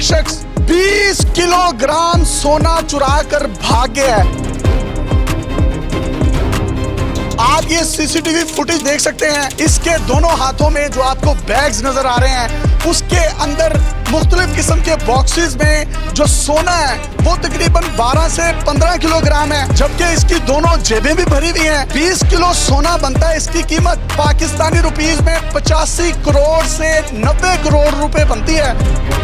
शख्स 20 किलोग्राम सोना चुरा कर भाग गया है। आप ये सीसीटीवी फुटेज देख सकते हैं। इसके दोनों हाथों में जो आपको बैग्स नजर आ रहे हैं, उसके अंदर मुख्तलिफ किस्म के बॉक्सेस में जो सोना है वो तकरीबन 12 से 15 किलोग्राम है, जबकि इसकी दोनों जेबें भी भरी हुई हैं। 20 किलो सोना बनता है, इसकी कीमत पाकिस्तानी रुपीस में 85 करोड़ से 90 करोड़ रुपए बनती है।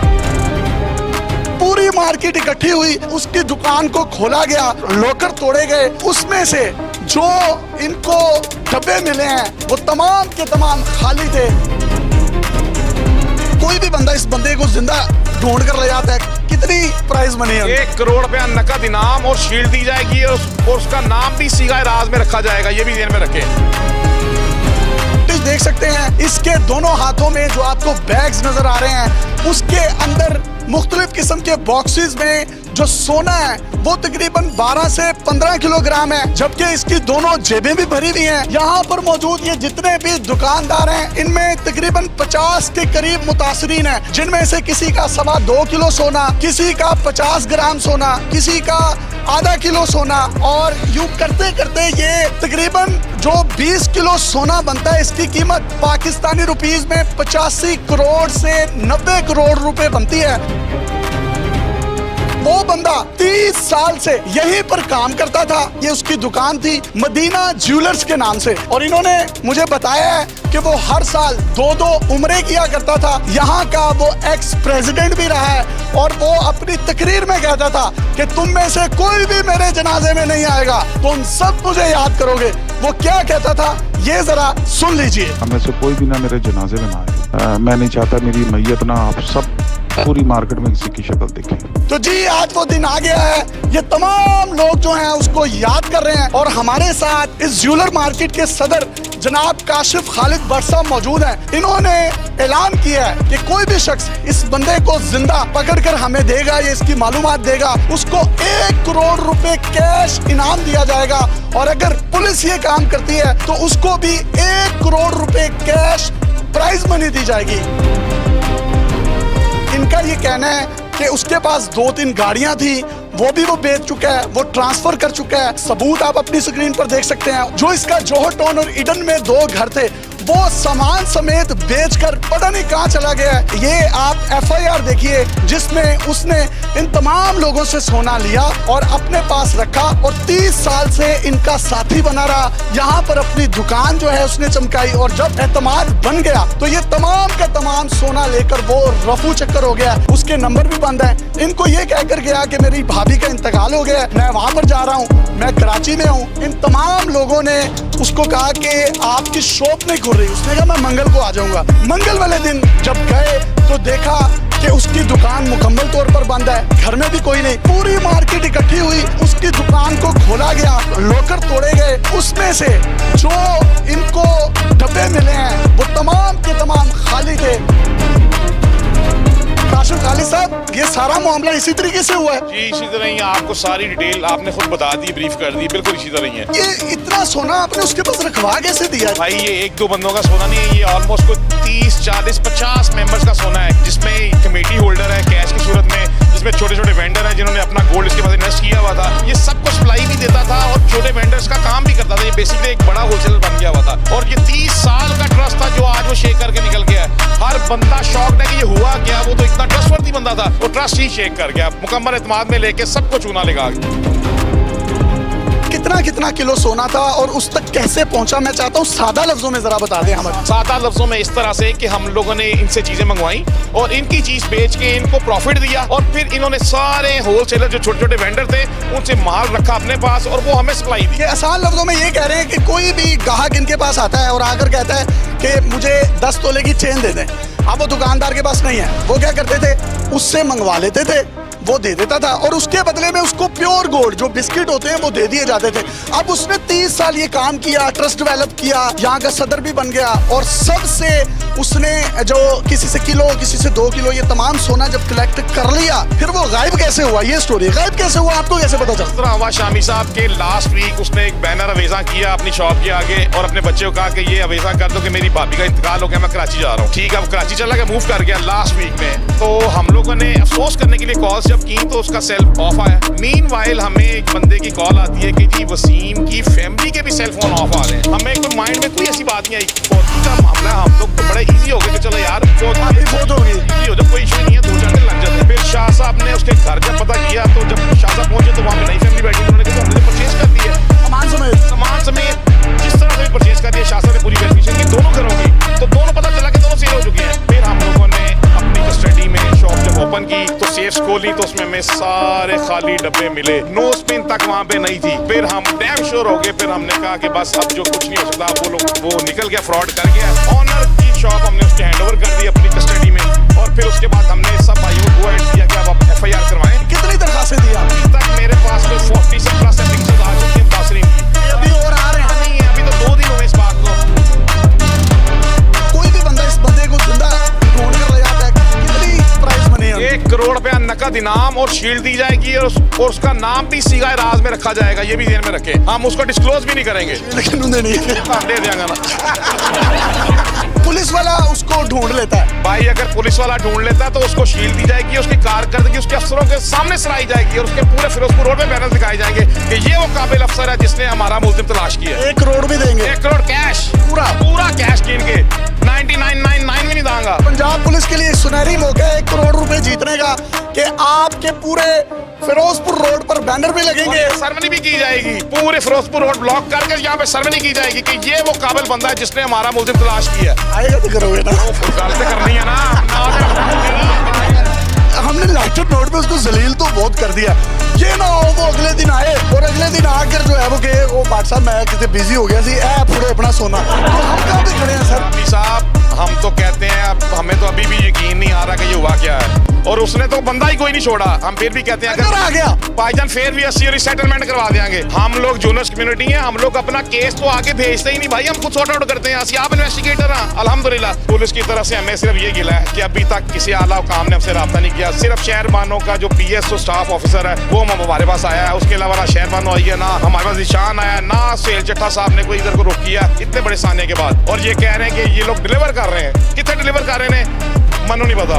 पूरी मार्केट इकट्ठी हुई, उसकी दुकान को खोला गया, लॉकर तोड़े गए, उसमें से जो इनको डब्बे मिले हैं वो तमाम के तमाम खाली थे। कोई भी बंदा इस बंदे को जिंदा ढूंढ कर ले जाता है। कितनी प्राइस मनी है? 1 करोड़ रुपया नकद इनाम और शील्ड दी जाएगी और उसका नाम भी सीगा राज में रखा जाएगा। ये भी ध्यान में रखें। देख सकते हैं इसके दोनों हाथों में जो आपको बैग्स नजर आ रहे हैं, उसके अंदर मुख्तलिफ किस्म के बॉक्सेस में जो सोना है वो तकरीबन 12 से 15 किलोग्राम है, जबकि इसकी दोनों जेबें भी भरी हुई हैं। यहाँ पर मौजूद ये जितने भी दुकानदार हैं, इनमें तकरीबन 50 के करीब मुतासरीन हैं, जिनमें से किसी का 2.25 किलो सोना, किसी का 50 ग्राम सोना, किसी का आधा किलो सोना, और यूं करते करते ये तकरीबन जो 20 किलो सोना बनता है, इसकी कीमत पाकिस्तानी रुपीस में 85 करोड़ से 90 करोड़ रुपए बनती है। वो बंदा 30 साल से यहीं पर काम करता था। ये उसकी दुकान थी मदीना ज्वेलर्स के नाम से, और इन्होंने मुझे बताया है कि वो हर साल 2-2 उम्रे किया करता था। यहाँ का वो एक्स प्रेसिडेंट भी रहा है, और वो अपनी तकरीर में कहता था कि तुम में से कोई भी मेरे जनाजे में नहीं आएगा, तुम सब मुझे याद करोगे। वो क्या कहता था ये जरा सुन लीजिए। हमें से कोई भी ना मेरे जनाजे में ना आए। मैं नहीं चाहता मेरी मैयत ना आप सब पूरी मार्केट में किसी की शक्ल देखें। तो जी आज वो दिन आ गया है, ये तमाम लोग जो हैं उसको याद कर रहे हैं, और हमारे साथ इस ज्वेलर मार्केट के सदर जनाब काशिफ खालिद भट्ट साहब मौजूद हैं। इन्होंने ऐलान किया है कि कोई भी शख्स इस बंदे को जिंदा पकड़ कर हमें देगा, ये इसकी मालूमात देगा, उसको 1 करोड़ रुपए कैश इनाम दिया जाएगा, और अगर पुलिस ये काम करती है तो उसको भी 1 करोड़ रुपए कैश प्राइज मनी दी जाएगी। इनका ये कहना है कि उसके पास 2-3 गाड़ियां थी, वो भी वो बेच चुका है, वो ट्रांसफर कर चुका है। सबूत आप अपनी स्क्रीन पर देख सकते हैं। जो इसका जोहर टाउन और ईडन में 2 घर थे, वो सामान समेत बेचकर पता नहीं कहां चला गया है। ये आप FIR देखिए, जिसमें उसने इन तमाम लोगों से सोना लिया और अपने पास रखा, और 30 साल से इनका साथी बना रहा। यहाँ पर अपनी दुकान जो है उसने चमकाई, और जब एतमाद बन गया तो ये तमाम का तमाम सोना लेकर वो रफू चक्कर हो गया। उसके नंबर भी बंद है। इनको ये कहकर गया कि मेरी भाभी का इंतकाल हो गया, मैं वहां पर जा रहा हूँ, मैं कराची में हूँ। इन तमाम लोगों ने उसको कहा कि आपकी शॉप नहीं खुल रही। उसने कहा मैं मंगल को आ जाऊंगा। मंगल वाले दिन जब गए तो देखा कि उसकी दुकान मुकम्मल तौर पर बंद है, घर में भी कोई नहीं। पूरी मार्केट इकट्ठी हुई, उसकी दुकान को खोला गया, लॉकर तोड़े गए, उसमें से जो इनको डब्बे मिले हैं वो तमाम के तमाम खाली थे। काशिफ खालिद साहब, ये सारा मामला इसी तरीके से हुआ है? जी इसी तरह ही, आपको सारी डिटेल आपने खुद बता दी, ब्रीफ कर दी, बिल्कुल इसी तरह ही है। ये इतना सोना आपने उसके पास रखवा कैसे दिया? भाई ये 1-2 बंदों का सोना नहीं है, ये ऑलमोस्ट कोई 30, 40, 50 मेंबर्स का सोना है, जिसमें कमेटी होल्डर है कैश की सूरत में, जिसमें छोटे छोटे वेंडर हैं जिन्होंने अपना गोल्ड इसके पास इन्वेस्ट किया हुआ था। ये सबको सप्लाई भी देता था और छोटे वेंडर्स का काम भी करता था। ये बेसिकली एक बड़ा होलसेलर बन गया हुआ था, और ये 30 साल का ट्रस्ट था जो आज वो शेक करके निकल गया है। हर बंदा शॉक्ड है कि ये हुआ क्या, वो तो इतना ट्रस्टवर्दी बंदा था, वो ट्रस्ट ही शेक कर गया। मुकम्मल एतमाद में लेके सबको चूना लगा गया। कितना किलो सोना था और उस तक कैसे पहुंचा? मैं चाहता हूँ सादा लफ्जों में जरा बता दें हमें। सादा लफ्जों में इस तरह से कि हम लोगों ने इनसे चीजें मंगवाई और इनकी चीज बेच के इनको प्रॉफिट दिया, और फिर इन्होंने सारे होलसेलर जो छोटे छोटे वेंडर थे उनसे माल रखा अपने पास और वो हमें सप्लाई दी। आसान लफ्जों में ये कह रहे हैं कि कोई भी ग्राहक इनके पास आता है और आकर कहता है कि मुझे 10 तोले की चेन दे दें। अब वो दुकानदार के पास नहीं है, वो क्या करते थे, उससे मंगवा लेते थे, वो दे देता था और उसके बदले में उसको प्योर गोल्ड जो बिस्किट होते हैं वो दे दिए जाते थे। अब उसने 30 साल ये काम किया, ट्रस्ट डेवलप किया, यहाँ का सदर भी बन गया और सबसे उसने जो किसी से किलो किसी से 2 किलो ये तमाम सोना जब कलेक्ट कर लिया, फिर वो गायब कैसे हुआ? ये स्टोरी गायब कैसे हुआ, आपको कैसे पता चला? हुआ शामी साहब के लास्ट वीक उसने एक बैनर अवेजा किया अपनी शॉप के आगे और अपने बच्चे को कहा कि ये अवेजा कर दो कि मेरी भाभी का इंतकाल हो गया, मैं कराची जा रहा हूँ। ठीक है, वो कराची चला गया, मूव कर गया लास्ट वीक में। तो हम लोगों ने अफसोस करने के लिए कॉल जब की तो उसका सेल ऑफ आया। मीनवाइल हमें एक बंदे की कॉल आती है कि जी वसीम की फैमिली के भी सेल फोन ऑफ आ गए। हमें कोई माइंड में कोई ऐसी बात नहीं आई, फौजी का मामला हम लोग तो बड़ा इजी हो गया कि चलो यार बहुत हो गई, कोई इशू नहीं है, 2-4 दिन लग जाते हैं। फिर शाह साहब ने उसके घर जब पता किया तो जब शाह साहब पहुंचे तो वहाँ पे नई फैमिली बैठी, उन्होंने कहा हमने परचेज कर दी है सामान समेत जिस तरह से भी परचेज कर दिया। शाह साहब ने पूरी वेरिफिकेशन की दोनों घरों की, तो दोनों पता चला कि दोनों सेल हो चुके हैं। फिर हम लोगों ने अपनी कस्टडी में शॉप जब ओपन की तो सेफ्स खोली तो उसमें हमें सारे खाली डब्बे मिले, नो स्पिन तक वहाँ पे नहीं थी। फिर हम डैम श्योर हो गए, फिर हमने कहा कि बस अब जो कुछ नहीं हो सकता वो निकल गया, फ्रॉड कर गया। ऑनर की शॉप हमने उसके हैंडओवर कर दी अपनी कस्टडी में और फिर उसके बाद हमने सब भाइयों को गो एड किया कि अब आप FIR करवाएं। कितनी दरखास्तें दी आपने? अभी तक मेरे पास कोई 40 से प्लस एप्लीकेशन आ चुकी हैं तासरीन की। अभी और आ रहे हैं? नहीं, अभी तो 2 दिन हुए इस बात को। कोई भी बंदा इस बंदे को जिंदा ढूंढ कर ले जाता है, कितनी प्राइस मनी है? 1 करोड़ रुपया नकद इनाम और शील्ड दी जाएगी और उसका नाम भी सीगा राज में रखा जाएगा, ये भी ध्यान में रखें। हम उसको डिस्क्लोज भी नहीं करेंगे, लेकिन उन्हें नहीं दे देंगे ना। पुलिस वाला उसको ढूंढ लेता है। भाई अगर पुलिस वाला ढूंढ लेता है तो उसको शील्ड दी जाएगी, उसकी कारकर्दगी उसके अफसरों के सामने सराही जाएगी और उसके पूरे फिरोजपुर रोड में बैनर दिखाए जाएंगे कि ये वो काबिल अफसर है जिसने हमारा मुलजिम तलाश किया। 1 करोड़ भी देंगे? 1 करोड़ कैश, पूरा कैश कीन के 9999 भी नहीं दांगा। पंजाब पुलिस के लिए सुनहरी मौका है 1 करोड़ रुपए जीतने का कि आपके पूरे फिरोजपुर रोड पर बैनर भी लगेंगे, सरमनी भी की जाएगी, पूरे फिरोजपुर रोड ब्लॉक करके यहाँ पे सरमनी की जाएगी कि ये वो काबिल बंदा है जिसने हमारा मुलजिम तलाश किया। आएगा तो करोगे ना? गलत करनी है ना। हमने लाइटेड नोट पे उसको जलील तो बहुत कर दिया, ये ना हो वो अगले दिन आए और अगले दिन आकर जो है वो कहे वो बादशाह मैं कितने बिजी हो गया सी थोड़े अपना सोना। तो हम कहाँ पे खड़े हैं सर? साहब हम तो कहते हैं अब हमें तो अभी भी यकीन नहीं आ रहा कि ये हुआ क्या है और उसने तो बंदा ही कोई नहीं छोड़ा। हम फिर भी कहते हैं अगर आ गया भाईजान फिर भी 80 और सेटलमेंट करवा देंगे। हम लोग जूनियर्स कम्युनिटी हैं, हम लोग अपना केस तो आगे भेजते ही नहीं भाई, हम खुद सॉर्ट आउट करते हैं। आप इन्वेस्टिगेटर हैं अल्हम्दुलिल्लाह। पुलिस की तरफ से हमें सिर्फ ये गिला है कि अभी तक किसी आला काम ने हमसे रब्ता नहीं किया। सिर्फ शहरबानों का जो PSO स्टाफ ऑफिसर है वो हमारे पास आया है, उसके अलावा ना शहरबानों आई है, ना हमारे पास निशान आया, ना सेल चट्टा साहब ने कोई इधर को रोक किया इतने बड़े साने के बाद। और ये कह रहे हैं कि ये लोग डिलीवर कर रहे हैं, कितने डिलीवर कर रहे हैं मनु नहीं पता।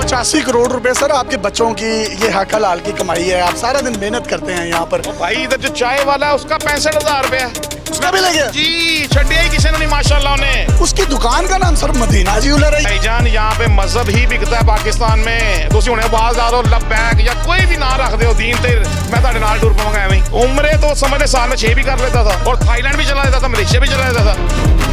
85 करोड़ रुपए सर आपके बच्चों की ये हक हलाल की कमाई है, आप सारा दिन मेहनत करते हैं यहाँ पर। भाई इधर जो चाय वाला है उसका 65,000 रुपया उसका भी लगे जी, छड्डिया ही किसी ने नहीं माशाल्लाह ने। उसकी दुकान का नाम सर मदीना ज्वेलर है। भाईजान यहाँ पे मजहब ही बिकता है पाकिस्तान में, तुसी हुणे आवाज आ दो लबैक या कोई भी ना रख दो दीन ते मैं ताड़े नाल टूर पाऊंगा एवें। उम्रे तो समझ साल में 6 भी कर लेता था और थाईलैंड भी चला जाता था, मलेशिया भी चला जाता था।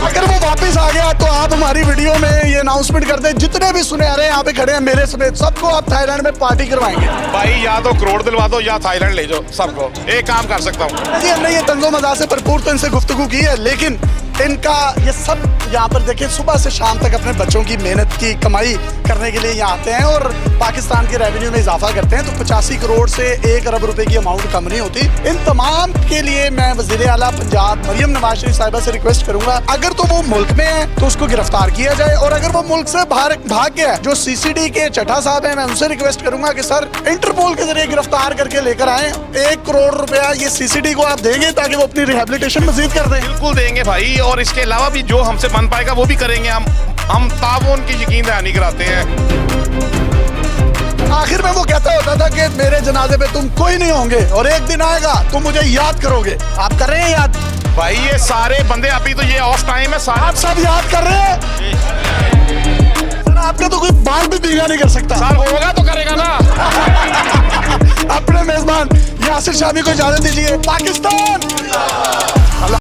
अगर वो वापस आ गया तो आप हमारी वीडियो में ये अनाउंसमेंट कर दें, जितने भी सुनहरे यहाँ पे खड़े हैं मेरे समेत सबको आप थाईलैंड में पार्टी करवाएंगे। भाई या तो करोड़ दिलवा दो या थाईलैंड ले जाओ सबको, एक काम कर सकता हूँ जी। हमने ये तंजो मजा से भरपूर तो इनसे गुफ्तगू की है, लेकिन इनका ये सब यहाँ पर देखिए सुबह से शाम तक अपने बच्चों की मेहनत की कमाई करने के लिए यहाँ आते हैं और पाकिस्तान के रेवेन्यू में इजाफा करते हैं। तो 85 करोड़ से 1 अरब रुपए की अमाउंट कम नहीं होती। इन तमाम के लिए मैं वज़ीर आला पंजाब मरियम नवाज शरीफ साहिबा से रिक्वेस्ट करूंगा, अगर तो वो मुल्क में है तो उसको गिरफ्तार किया जाए और अगर वो मुल्क से बाहर भाग गया, जो CCD के चट्टा साहब है, मैं उनसे रिक्वेस्ट करूंगा कि सर इंटरपोल के जरिए गिरफ्तार करके लेकर आए। 1 करोड़ रुपया ये CCD को आप देंगे ताकि वो अपनी रिहेबिलिटेशन मजीद कर दें? बिल्कुल देंगे भाई, और इसके अलावा भी जो हमसे बन पाएगा वो भी करेंगे। हम ताउन की यकीन दहानी कराते हैं। आखिर में वो कहता होता था कि मेरे जनाजे पे तुम कोई नहीं होंगे और एक दिन आएगा तुम मुझे याद करोगे। आप कर रहे हैं याद? भाई ये सारे बंदे अभी तो ये ऑफ टाइम है, सारे आप सब याद कर रहे हैं? सर आपका तो कोई बाल भी भीगा नहीं कर सकता। सर होगा तो करेगा ना। अपने मेजबान यासिर शामी को इजाजत दीजिए। पाकिस्तान